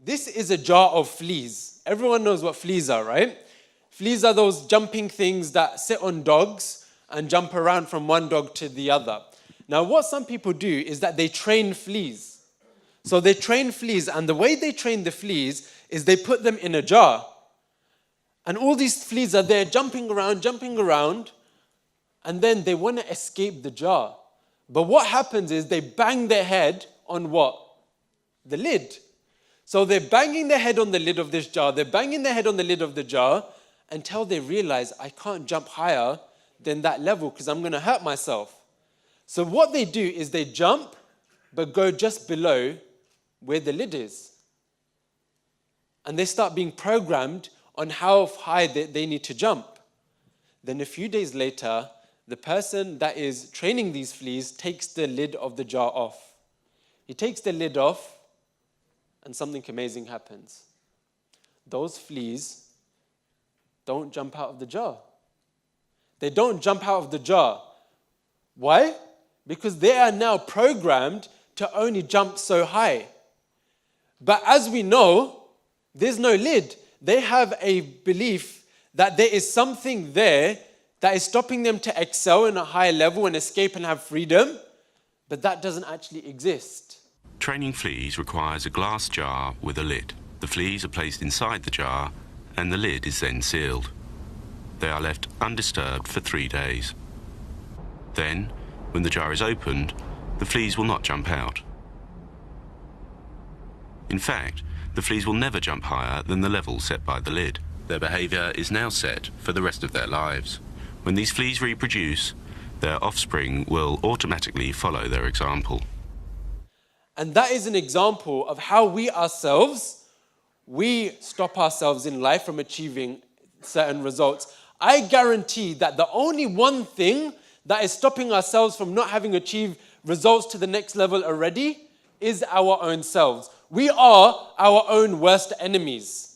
This is a jar of fleas. Everyone knows what fleas are, right? Fleas are those jumping things that sit on dogs and jump around from one dog to the other. Now, what some people do is that they train fleas. So they train fleas, and the way they train the fleas is they put them in a jar. And all these fleas are there jumping around, and then they want to escape the jar. But what happens is they bang their head on what? The lid. So they're banging their head on the lid of this jar, they're banging their head on the lid of the jar until they realize, I can't jump higher than that level because I'm going to hurt myself. So what they do is they jump, but go just below where the lid is. And they start being programmed on how high they need to jump. Then a few days later, the person that is training these fleas takes the lid of the jar off. He takes the lid off, and something amazing happens. Those fleas don't jump out of the jar. They don't jump out of the jar. Why? Because they are now programmed to only jump so high. But as we know, there's no lid. They have a belief that there is something there that is stopping them to excel in a higher level and escape and have freedom, but that doesn't actually exist. Training fleas requires a glass jar with a lid. The fleas are placed inside the jar, and the lid is then sealed. They are left undisturbed for 3 days. Then, when the jar is opened, the fleas will not jump out. In fact, the fleas will never jump higher than the level set by the lid. Their behaviour is now set for the rest of their lives. When these fleas reproduce, their offspring will automatically follow their example. And that is an example of how we stop ourselves in life from achieving certain results. I guarantee that the only one thing that is stopping ourselves from not having achieved results to the next level already is our own selves. We are our own worst enemies.